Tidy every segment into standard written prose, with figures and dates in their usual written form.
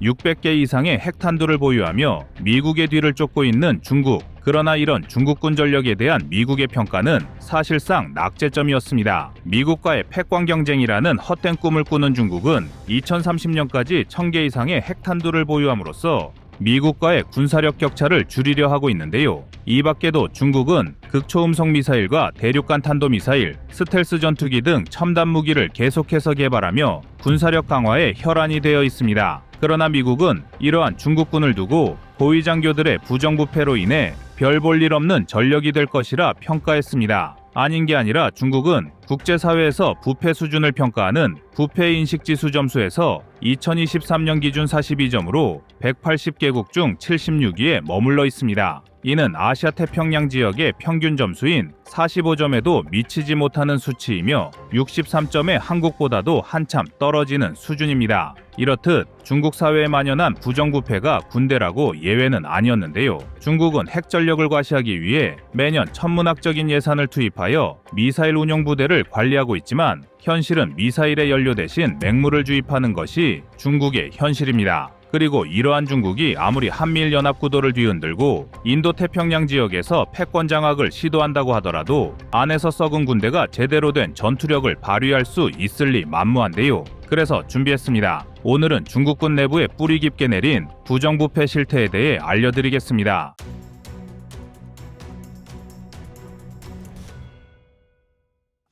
600개 이상의 핵탄두를 보유하며 미국의 뒤를 쫓고 있는 중국. 그러나 이런 중국군 전력에 대한 미국의 평가는 사실상 낙제점이었습니다. 미국과의 패권 경쟁이라는 헛된 꿈을 꾸는 중국은 2030년까지 1000개 이상의 핵탄두를 보유함으로써 미국과의 군사력 격차를 줄이려 하고 있는데요. 이 밖에도 중국은 극초음속 미사일과 대륙간 탄도미사일, 스텔스 전투기 등 첨단 무기를 계속해서 개발하며 군사력 강화에 혈안이 되어 있습니다. 그러나 미국은 이러한 중국군을 두고 고위장교들의 부정부패로 인해 별 볼 일 없는 전력이 될 것이라 평가했습니다. 아닌 게 아니라 중국은 국제사회에서 부패 수준을 평가하는 부패인식지수 점수에서 2023년 기준 42점으로 180개국 중 76위에 머물러 있습니다. 이는 아시아 태평양 지역의 평균 점수인 45점에도 미치지 못하는 수치이며 63점의 한국보다도 한참 떨어지는 수준입니다. 이렇듯 중국 사회에 만연한 부정부패가 군대라고 예외는 아니었는데요. 중국은 핵전력을 과시하기 위해 매년 천문학적인 예산을 투입하여 미사일 운용 부대를 관리하고 있지만 현실은 미사일의 연료 대신 맹물을 주입하는 것이 중국의 현실입니다. 그리고 이러한 중국이 아무리 한미일연합구도를 뒤흔들고 인도태평양 지역에서 패권 장악을 시도한다고 하더라도 안에서 썩은 군대가 제대로 된 전투력을 발휘할 수 있을 리 만무한데요. 그래서 준비했습니다. 오늘은 중국군 내부에 뿌리 깊게 내린 부정부패 실태에 대해 알려드리겠습니다.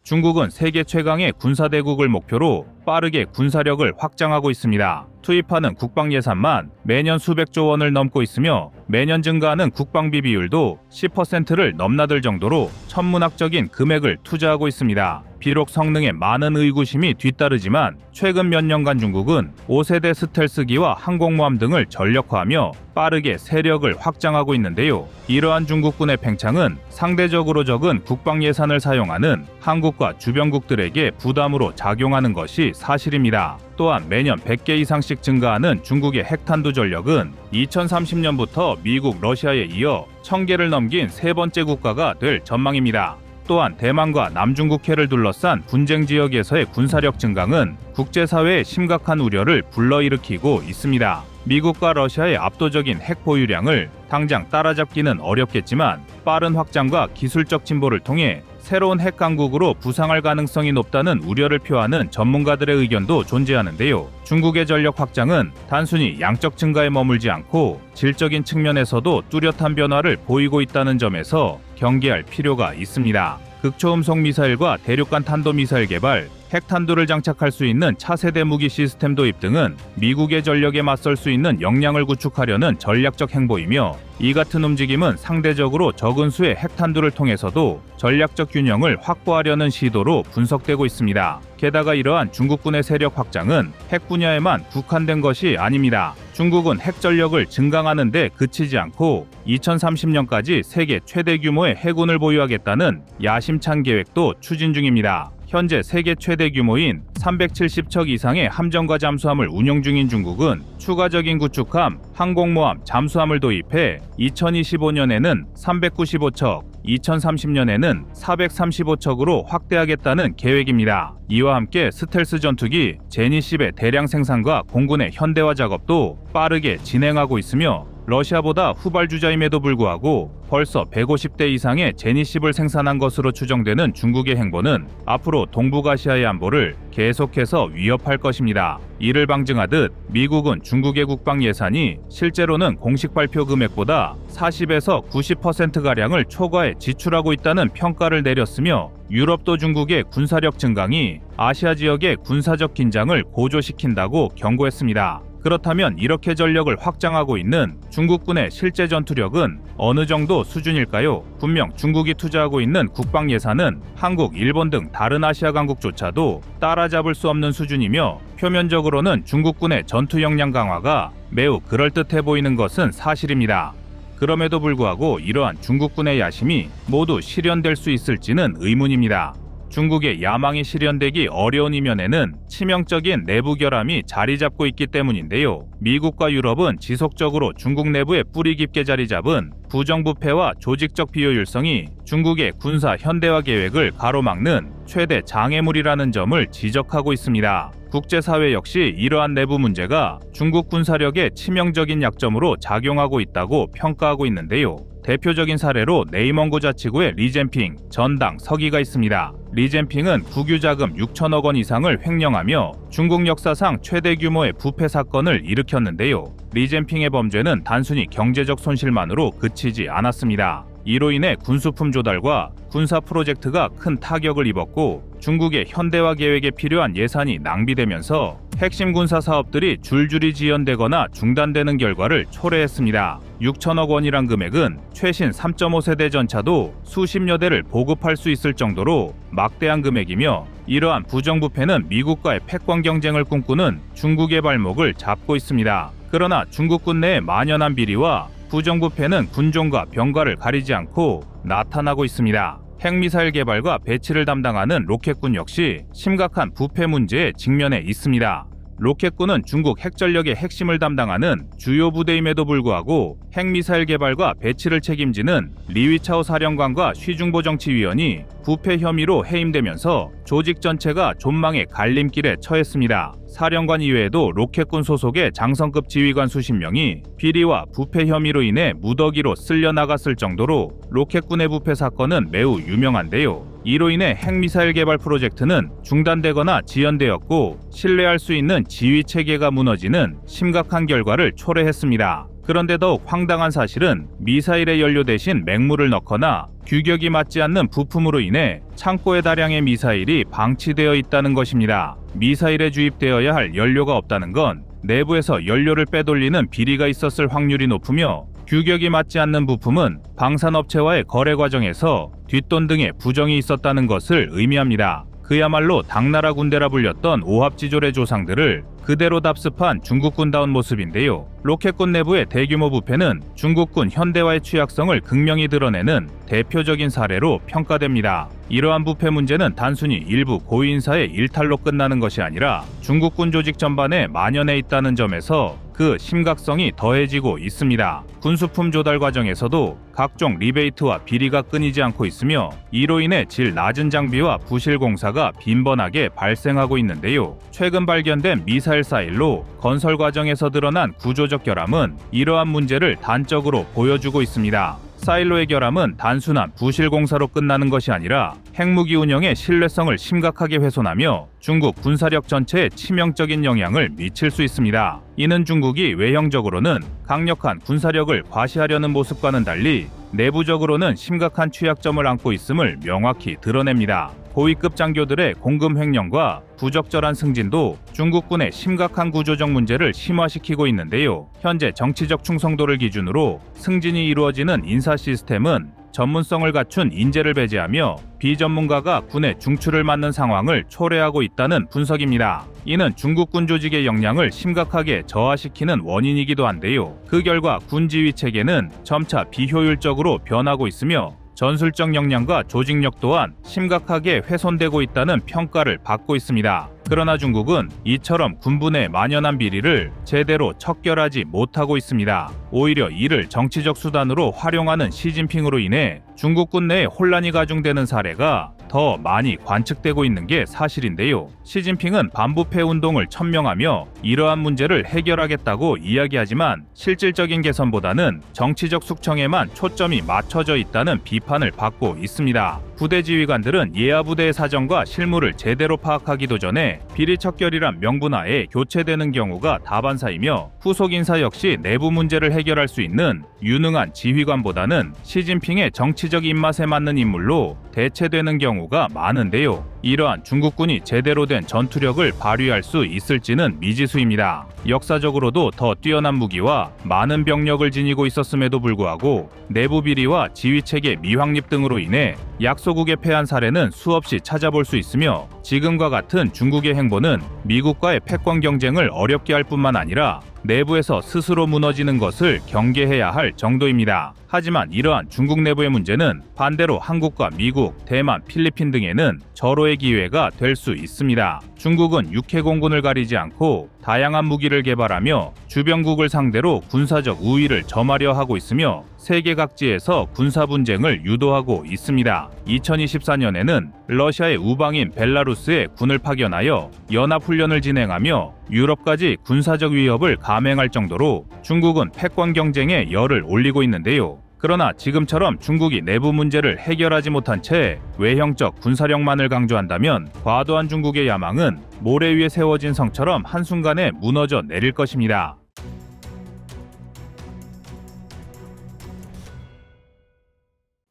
중국은 세계 최강의 군사대국을 목표로 빠르게 군사력을 확장하고 있습니다. 투입하는 국방 예산만 매년 수백조 원을 넘고 있으며 매년 증가하는 국방비 비율도 10%를 넘나들 정도로 천문학적인 금액을 투자하고 있습니다. 비록 성능에 많은 의구심이 뒤따르지만 최근 몇 년간 중국은 5세대 스텔스기와 항공모함 등을 전력화하며 빠르게 세력을 확장하고 있는데요. 이러한 중국군의 팽창은 상대적으로 적은 국방 예산을 사용하는 한국과 주변국들에게 부담으로 작용하는 것이 사실입니다. 또한 매년 100개 이상씩 증가하는 중국의 핵탄두 전력은 2030년부터 미국, 러시아에 이어 1000개를 넘긴 세 번째 국가가 될 전망입니다. 또한 대만과 남중국해를 둘러싼 분쟁 지역에서의 군사력 증강은 국제사회에 심각한 우려를 불러일으키고 있습니다. 미국과 러시아의 압도적인 핵 보유량을 당장 따라잡기는 어렵겠지만 빠른 확장과 기술적 진보를 통해 새로운 핵 강국으로 부상할 가능성이 높다는 우려를 표하는 전문가들의 의견도 존재하는데요. 중국의 전력 확장은 단순히 양적 증가에 머물지 않고 질적인 측면에서도 뚜렷한 변화를 보이고 있다는 점에서 경계할 필요가 있습니다. 극초음속 미사일과 대륙간 탄도미사일 개발, 핵탄두를 장착할 수 있는 차세대 무기 시스템 도입 등은 미국의 전력에 맞설 수 있는 역량을 구축하려는 전략적 행보이며 이 같은 움직임은 상대적으로 적은 수의 핵탄두를 통해서도 전략적 균형을 확보하려는 시도로 분석되고 있습니다. 게다가 이러한 중국군의 세력 확장은 핵 분야에만 국한된 것이 아닙니다. 중국은 핵 전력을 증강하는 데 그치지 않고 2030년까지 세계 최대 규모의 해군을 보유하겠다는 야심찬 계획도 추진 중입니다. 현재 세계 최대 규모인 370척 이상의 함정과 잠수함을 운용 중인 중국은 추가적인 구축함, 항공모함, 잠수함을 도입해 2025년에는 395척, 2030년에는 435척으로 확대하겠다는 계획입니다. 이와 함께 스텔스 전투기 제니10의 대량 생산과 공군의 현대화 작업도 빠르게 진행하고 있으며 러시아보다 후발주자임에도 불구하고 벌써 150대 이상의 제니10을 생산한 것으로 추정되는 중국의 행보는 앞으로 동북아시아의 안보를 계속해서 위협할 것입니다. 이를 방증하듯 미국은 중국의 국방 예산이 실제로는 공식 발표 금액보다 40에서 90%가량을 초과해 지출하고 있다는 평가를 내렸으며 유럽도 중국의 군사력 증강이 아시아 지역의 군사적 긴장을 고조시킨다고 경고했습니다. 그렇다면 이렇게 전력을 확장하고 있는 중국군의 실제 전투력은 어느 정도 수준일까요? 분명 중국이 투자하고 있는 국방 예산은 한국, 일본 등 다른 아시아 강국조차도 따라잡을 수 없는 수준이며 표면적으로는 중국군의 전투 역량 강화가 매우 그럴듯해 보이는 것은 사실입니다. 그럼에도 불구하고 이러한 중국군의 야심이 모두 실현될 수 있을지는 의문입니다. 중국의 야망이 실현되기 어려운 이면에는 치명적인 내부 결함이 자리 잡고 있기 때문인데요. 미국과 유럽은 지속적으로 중국 내부에 뿌리 깊게 자리 잡은 부정부패와 조직적 비효율성이 중국의 군사 현대화 계획을 가로막는 최대 장애물이라는 점을 지적하고 있습니다. 국제사회 역시 이러한 내부 문제가 중국 군사력의 치명적인 약점으로 작용하고 있다고 평가하고 있는데요. 대표적인 사례로 네이멍고 자치구의 리젠핑 전 당 서기가 있습니다. 리젠핑은 국유자금 6천억 원 이상을 횡령하며 중국 역사상 최대 규모의 부패 사건을 일으켰는데요. 리젠핑의 범죄는 단순히 경제적 손실만으로 그치지 않았습니다. 이로 인해 군수품 조달과 군사 프로젝트가 큰 타격을 입었고 중국의 현대화 계획에 필요한 예산이 낭비되면서 핵심 군사 사업들이 줄줄이 지연되거나 중단되는 결과를 초래했습니다. 6천억 원이란 금액은 최신 3.5세대 전차도 수십여 대를 보급할 수 있을 정도로 막대한 금액이며 이러한 부정부패는 미국과의 패권 경쟁을 꿈꾸는 중국의 발목을 잡고 있습니다. 그러나 중국군 내의 만연한 비리와 부정부패는 군종과 병가를 가리지 않고 나타나고 있습니다. 핵미사일 개발과 배치를 담당하는 로켓군 역시 심각한 부패 문제에 직면해 있습니다. 로켓군은 중국 핵전력의 핵심을 담당하는 주요 부대임에도 불구하고 핵미사일 개발과 배치를 책임지는 리위차오 사령관과 쉬중보 정치위원이 부패 혐의로 해임되면서 조직 전체가 존망의 갈림길에 처했습니다. 사령관 이외에도 로켓군 소속의 장성급 지휘관 수십 명이 비리와 부패 혐의로 인해 무더기로 쓸려나갔을 정도로 로켓군의 부패 사건은 매우 유명한데요. 이로 인해 핵미사일 개발 프로젝트는 중단되거나 지연되었고 신뢰할 수 있는 지휘 체계가 무너지는 심각한 결과를 초래했습니다. 그런데 더욱 황당한 사실은 미사일의 연료 대신 맹물을 넣거나 규격이 맞지 않는 부품으로 인해 창고에 다량의 미사일이 방치되어 있다는 것입니다. 미사일에 주입되어야 할 연료가 없다는 건 내부에서 연료를 빼돌리는 비리가 있었을 확률이 높으며 규격이 맞지 않는 부품은 방산업체와의 거래 과정에서 뒷돈 등의 부정이 있었다는 것을 의미합니다. 그야말로 당나라 군대라 불렸던 오합지졸의 조상들을 그대로 답습한 중국군다운 모습인데요. 로켓군 내부의 대규모 부패는 중국군 현대화의 취약성을 극명히 드러내는 대표적인 사례로 평가됩니다. 이러한 부패 문제는 단순히 일부 고위인사의 일탈로 끝나는 것이 아니라 중국군 조직 전반에 만연해 있다는 점에서 그 심각성이 더해지고 있습니다. 군수품 조달 과정에서도 각종 리베이트와 비리가 끊이지 않고 있으며 이로 인해 질 낮은 장비와 부실 공사가 빈번하게 발생하고 있는데요. 최근 발견된 미사일 사일로 건설 과정에서 드러난 구조적 결함은 이러한 문제를 단적으로 보여주고 있습니다. 사일로의 결함은 단순한 부실 공사로 끝나는 것이 아니라 핵무기 운영의 신뢰성을 심각하게 훼손하며 중국 군사력 전체에 치명적인 영향을 미칠 수 있습니다. 이는 중국이 외형적으로는 강력한 군사력을 과시하려는 모습과는 달리 내부적으로는 심각한 취약점을 안고 있음을 명확히 드러냅니다. 고위급 장교들의 공금 횡령과 부적절한 승진도 중국군의 심각한 구조적 문제를 심화시키고 있는데요. 현재 정치적 충성도를 기준으로 승진이 이루어지는 인사 시스템은 전문성을 갖춘 인재를 배제하며 비전문가가 군의 중추를 맡는 상황을 초래하고 있다는 분석입니다. 이는 중국군 조직의 역량을 심각하게 저하시키는 원인이기도 한데요. 그 결과 군 지휘 체계는 점차 비효율적으로 변하고 있으며 전술적 역량과 조직력 또한 심각하게 훼손되고 있다는 평가를 받고 있습니다. 그러나 중국은 이처럼 군부의 만연한 비리를 제대로 척결하지 못하고 있습니다. 오히려 이를 정치적 수단으로 활용하는 시진핑으로 인해 중국군 내에 혼란이 가중되는 사례가 더 많이 관측되고 있는 게 사실인데요. 시진핑은 반부패 운동을 천명하며 이러한 문제를 해결하겠다고 이야기하지만 실질적인 개선보다는 정치적 숙청에만 초점이 맞춰져 있다는 비판을 받고 있습니다. 부대 지휘관들은 예하 부대의 사정과 실무를 제대로 파악하기도 전에 비리 척결이란 명분하에 교체되는 경우가 다반사이며 후속 인사 역시 내부 문제를 해결할 수 있는 유능한 지휘관보다는 시진핑의 정치적 입맛에 맞는 인물로 대체되는 경우가 많은데요. 이러한 중국군이 제대로 된 전투력을 발휘할 수 있을지는 미지수입니다. 역사적으로도 더 뛰어난 무기와 많은 병력을 지니고 있었음에도 불구하고 내부 비리와 지휘체계 미확립 등으로 인해 약소국에 패한 사례는 수없이 찾아볼 수 있으며 지금과 같은 중국의 행보는 미국과의 패권 경쟁을 어렵게 할 뿐만 아니라 내부에서 스스로 무너지는 것을 경계해야 할 정도입니다. 하지만 이러한 중국 내부의 문제는 반대로 한국과 미국, 대만, 필리핀 등에는 절호의 기회가 될 수 있습니다. 중국은 육해공군을 가리지 않고 다양한 무기를 개발하며 주변국을 상대로 군사적 우위를 점하려 하고 있으며 세계 각지에서 군사 분쟁을 유도하고 있습니다. 2024년에는 러시아의 우방인 벨라루스에 군을 파견하여 연합훈련을 진행하며 유럽까지 군사적 위협을 감행할 정도로 중국은 패권 경쟁에 열을 올리고 있는데요. 그러나 지금처럼 중국이 내부 문제를 해결하지 못한 채 외형적 군사력만을 강조한다면 과도한 중국의 야망은 모래 위에 세워진 성처럼 한순간에 무너져 내릴 것입니다.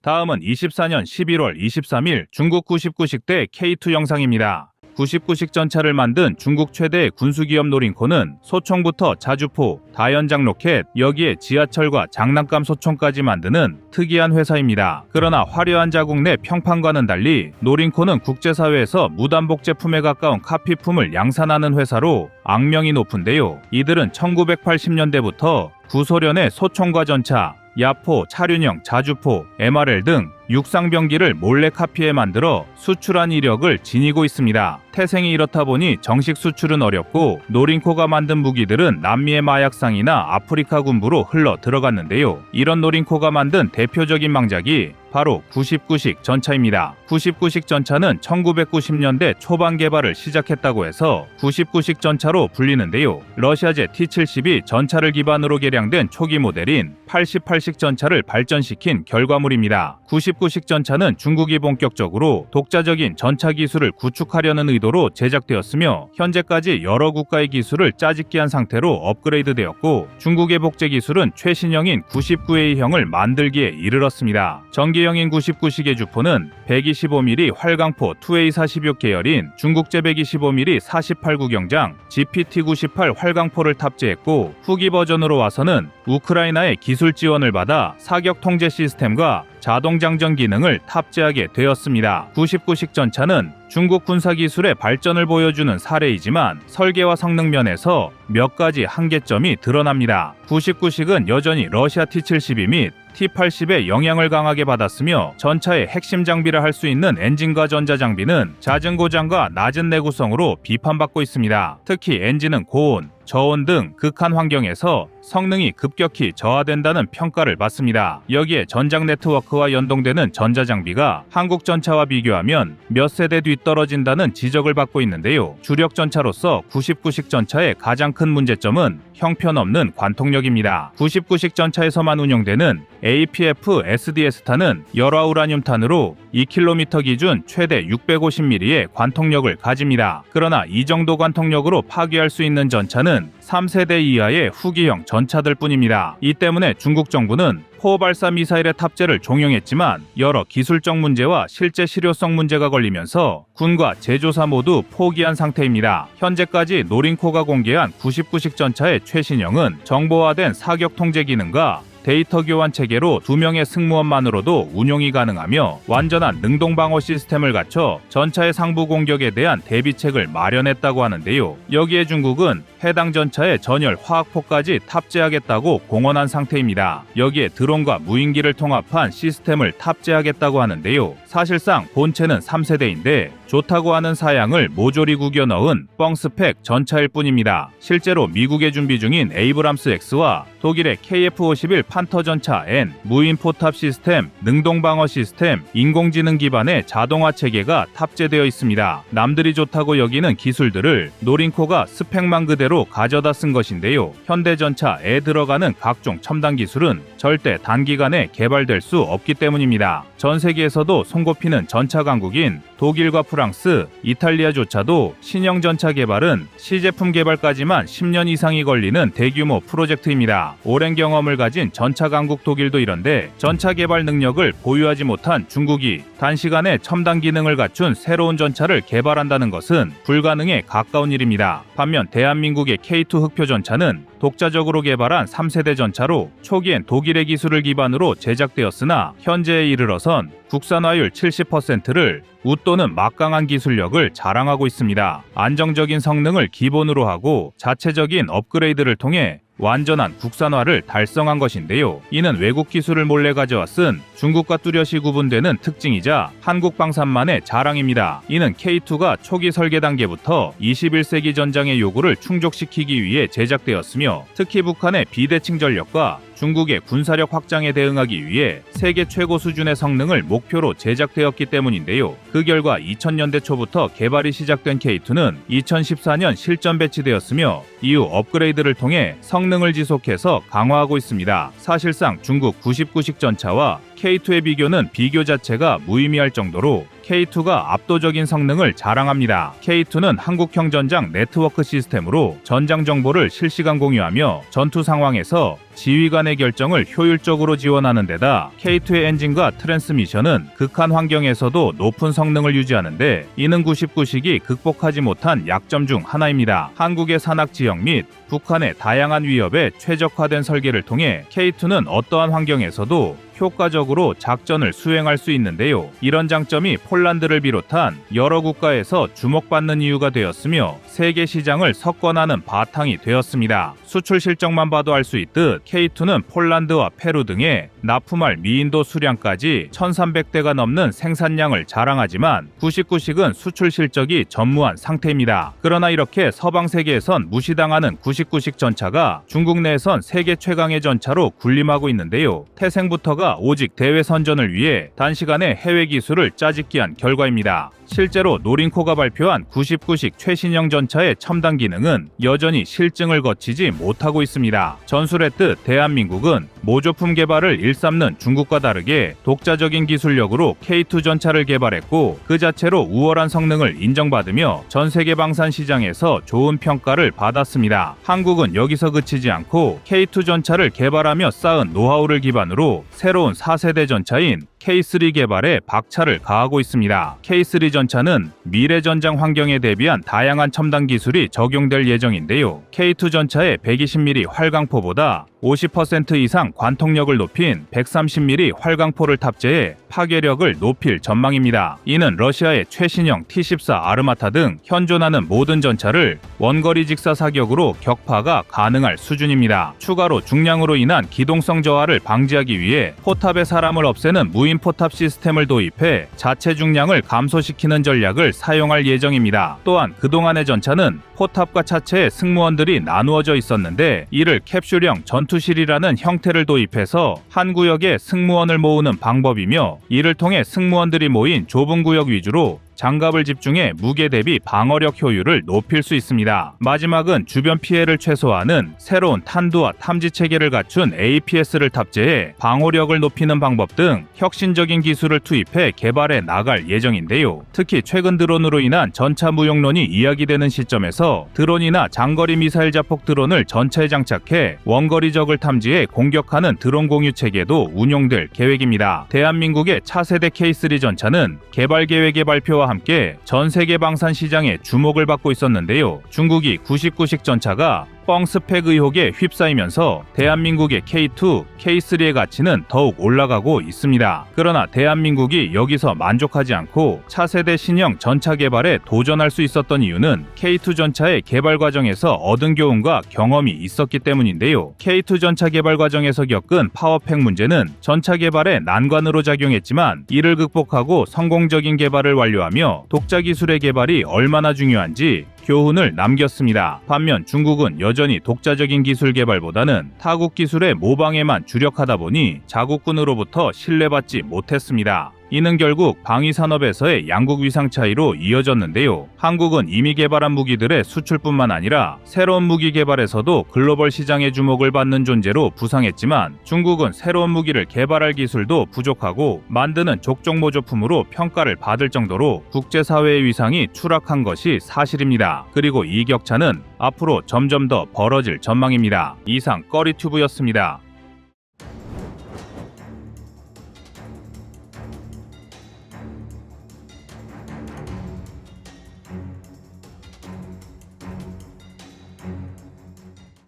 다음은 24년 11월 23일 중국 99식 대 K2 영상입니다. 99식 전차를 만든 중국 최대의 군수기업 노린코는 소총부터 자주포, 다연장 로켓, 여기에 지하철과 장난감 소총까지 만드는 특이한 회사입니다. 그러나 화려한 자국 내 평판과는 달리 노린코는 국제사회에서 무단복 제품에 가까운 카피품을 양산하는 회사로 악명이 높은데요. 이들은 1980년대부터 구소련의 소총과 전차, 야포, 차륜형, 자주포, MRL 등 육상병기를 몰래 카피해 만들어 수출한 이력을 지니고 있습니다. 태생이 이렇다 보니 정식 수출은 어렵고 노린코가 만든 무기들은 남미의 마약상이나 아프리카 군부로 흘러 들어갔는데요. 이런 노린코가 만든 대표적인 망작이 바로 99식 전차입니다. 99식 전차는 1990년대 초반 개발을 시작했다고 해서 99식 전차로 불리는데요. 러시아제 T-70이 전차를 기반으로 개량된 초기 모델인 88식 전차를 발전시킨 결과물입니다. 99식 전차는 중국이 본격적으로 독자적인 전차 기술을 구축하려는 의도로 제작되었으며 현재까지 여러 국가의 기술을 짜집기 한 상태로 업그레이드되었고 중국의 복제 기술은 최신형인 99A형을 만들기에 이르렀습니다. 전기형인 99식의 주포는 125mm 활강포 2A46 계열인 중국제 125mm 48구경장 GPT-98 활강포를 탑재했고 후기 버전으로 와서는 우크라이나의 기술 지원을 받아 사격 통제 시스템과 자동 장전 기능을 탑재하게 되었습니다. 99식 전차는 중국 군사기술의 발전을 보여주는 사례이지만 설계와 성능 면에서 몇 가지 한계점이 드러납니다. 99식은 여전히 러시아 T-72 및 T-80의 영향을 강하게 받았으며 전차의 핵심 장비라 할 수 있는 엔진과 전자장비는 잦은 고장과 낮은 내구성으로 비판받고 있습니다. 특히 엔진은 고온, 저온 등 극한 환경에서 성능이 급격히 저하된다는 평가를 받습니다. 여기에 전장 네트워크와 연동되는 전자장비가 한국 전차와 비교하면 몇 세대 뒤떨어진다는 지적을 받고 있는데요. 주력 전차로서 99식 전차의 가장 큰 문제점은 형편없는 관통력입니다. 99식 전차에서만 운용되는 APF SDS탄은 열화 우라늄탄으로 2km 기준 최대 650mm의 관통력을 가집니다. 그러나 이 정도 관통력으로 파괴할 수 있는 전차는 3세대 이하의 후기형 전차들 뿐입니다. 이 때문에 중국 정부는 포발사 미사일의 탑재를 종용했지만 여러 기술적 문제와 실제 실효성 문제가 걸리면서 군과 제조사 모두 포기한 상태입니다. 현재까지 노린코가 공개한 99식 전차의 최신형은 정보화된 사격 통제 기능과 데이터 교환 체계로 2명의 승무원만으로도 운용이 가능하며 완전한 능동 방어 시스템을 갖춰 전차의 상부 공격에 대한 대비책을 마련했다고 하는데요. 여기에 중국은 해당 전차에 전열 화학포까지 탑재하겠다고 공언한 상태입니다. 여기에 드론과 무인기를 통합한 시스템을 탑재하겠다고 하는데요. 사실상 본체는 3세대인데 좋다고 하는 사양을 모조리 구겨 넣은 뻥스펙 전차일 뿐입니다. 실제로 미국의 준비 중인 에이브람스 X와 독일의 KF-51 판터 전차 N, 무인 포탑 시스템, 능동 방어 시스템, 인공지능 기반의 자동화 체계가 탑재되어 있습니다. 남들이 좋다고 여기는 기술들을 노린코가 스펙만 그대로 가져다 쓴 것인데요. 현대전차에 들어가는 각종 첨단 기술은 절대 단기간에 개발될 수 없기 때문입니다. 전 세계에서도 손꼽히는 전차 강국인 독일과 프랑스, 이탈리아조차도 신형 전차 개발은 시제품 개발까지만 10년 이상이 걸리는 대규모 프로젝트입니다. 오랜 경험을 가진 전차 강국 독일도 이런데 전차 개발 능력을 보유하지 못한 중국이 단시간에 첨단 기능을 갖춘 새로운 전차를 개발한다는 것은 불가능에 가까운 일입니다. 반면 대한민국의 K2 흑표 전차는 독자적으로 개발한 3세대 전차로 초기엔 독일의 기술을 기반으로 제작되었으나 현재에 이르러선 국산화율 70%를 웃도는 막강한 기술력을 자랑하고 있습니다. 안정적인 성능을 기본으로 하고 자체적인 업그레이드를 통해 완전한 국산화를 달성한 것인데요. 이는 외국 기술을 몰래 가져와 쓴 중국과 뚜렷이 구분되는 특징이자 한국 방산만의 자랑입니다. 이는 K2가 초기 설계 단계부터 21세기 전장의 요구를 충족시키기 위해 제작되었으며 특히 북한의 비대칭 전력과 중국의 군사력 확장에 대응하기 위해 세계 최고 수준의 성능을 목표로 제작되었기 때문인데요. 그 결과 2000년대 초부터 개발이 시작된 K2는 2014년 실전 배치되었으며 이후 업그레이드를 통해 성능을 지속해서 강화하고 있습니다. 사실상 중국 99식 전차와 K2의 비교는 비교 자체가 무의미할 정도로 K2가 압도적인 성능을 자랑합니다. K2는 한국형 전장 네트워크 시스템으로 전장 정보를 실시간 공유하며 전투 상황에서 지휘관의 결정을 효율적으로 지원하는 데다 K2의 엔진과 트랜스미션은 극한 환경에서도 높은 성능을 유지하는데 이는 99식이 극복하지 못한 약점 중 하나입니다. 한국의 산악 지역 및 북한의 다양한 위협에 최적화된 설계를 통해 K2는 어떠한 환경에서도 효과적으로 작전을 수행할 수 있는데요. 이런 장점이 폴란드를 비롯한 여러 국가에서 주목받는 이유가 되었으며 세계 시장을 석권하는 바탕이 되었습니다. 수출 실적만 봐도 알 수 있듯 K2는 폴란드와 페루 등의 납품할 미인도 수량까지 1300대가 넘는 생산량을 자랑하지만 99식은 수출 실적이 전무한 상태입니다. 그러나 이렇게 서방 세계에선 무시당하는 99식 전차가 중국 내에선 세계 최강의 전차로 군림하고 있는데요. 태생부터가 오직 대회 선전을 위해 단시간에 해외 기술을 짜집기한 결과입니다. 실제로 노린코가 발표한 99식 최신형 전차의 첨단 기능은 여전히 실증을 거치지 못하고 있습니다. 전술했듯 대한민국은 모조품 개발을 일삼는 중국과 다르게 독자적인 기술력으로 K2 전차를 개발했고 그 자체로 우월한 성능을 인정받으며 전 세계 방산 시장에서 좋은 평가를 받았습니다. 한국은 여기서 그치지 않고 K2 전차를 개발하며 쌓은 노하우를 기반으로 새로운 4세대 전차인 K3 개발에 박차를 가하고 있습니다. K3 전차는 미래 전장 환경에 대비한 다양한 첨단 기술이 적용될 예정인데요. K2 전차의 120mm 활강포보다 50% 이상 관통력을 높인 130mm 활강포를 탑재해 파괴력을 높일 전망입니다. 이는 러시아의 최신형 T-14 아르마타 등 현존하는 모든 전차를 원거리 직사 사격으로 격파가 가능할 수준입니다. 추가로 중량으로 인한 기동성 저하를 방지하기 위해 포탑에 사람을 없애는 무인 포탑 시스템을 도입해 자체 중량을 감소시키는 전략을 사용할 예정입니다. 또한 그동안의 전차는 포탑과 차체에 승무원들이 나누어져 있었는데 이를 캡슐형 전투실이라는 형태를 도입해서 한 구역에 승무원을 모으는 방법이며 이를 통해 승무원들이 모인 좁은 구역 위주로 장갑을 집중해 무게 대비 방어력 효율을 높일 수 있습니다. 마지막은 주변 피해를 최소화하는 새로운 탄두와 탐지 체계를 갖춘 APS를 탑재해 방어력을 높이는 방법 등 혁신적인 기술을 투입해 개발해 나갈 예정인데요. 특히 최근 드론으로 인한 전차 무용론이 이야기되는 시점에서 드론이나 장거리 미사일 자폭 드론을 전차에 장착해 원거리 적을 탐지해 공격하는 드론 공유 체계도 운용될 계획입니다. 대한민국의 차세대 K3 전차는 개발 계획의 발표와 함께 전 세계 방산 시장에 주목을 받고 있었는데요. 중국이 99식 전차가 뻥 스펙 의혹에 휩싸이면서 대한민국의 K2, K3의 가치는 더욱 올라가고 있습니다. 그러나 대한민국이 여기서 만족하지 않고 차세대 신형 전차 개발에 도전할 수 있었던 이유는 K2 전차의 개발 과정에서 얻은 교훈과 경험이 있었기 때문인데요. K2 전차 개발 과정에서 겪은 파워팩 문제는 전차 개발에 난관으로 작용했지만 이를 극복하고 성공적인 개발을 완료하며 독자 기술의 개발이 얼마나 중요한지 교훈을 남겼습니다. 반면 중국은 여전히 독자적인 기술 개발보다는 타국 기술의 모방에만 주력하다 보니 자국군으로부터 신뢰받지 못했습니다. 이는 결국 방위산업에서의 양국 위상 차이로 이어졌는데요. 한국은 이미 개발한 무기들의 수출뿐만 아니라 새로운 무기 개발에서도 글로벌 시장의 주목을 받는 존재로 부상했지만 중국은 새로운 무기를 개발할 기술도 부족하고 만드는 족족 모조품으로 평가를 받을 정도로 국제사회의 위상이 추락한 것이 사실입니다. 그리고 이 격차는 앞으로 점점 더 벌어질 전망입니다. 이상 꺼리튜브였습니다.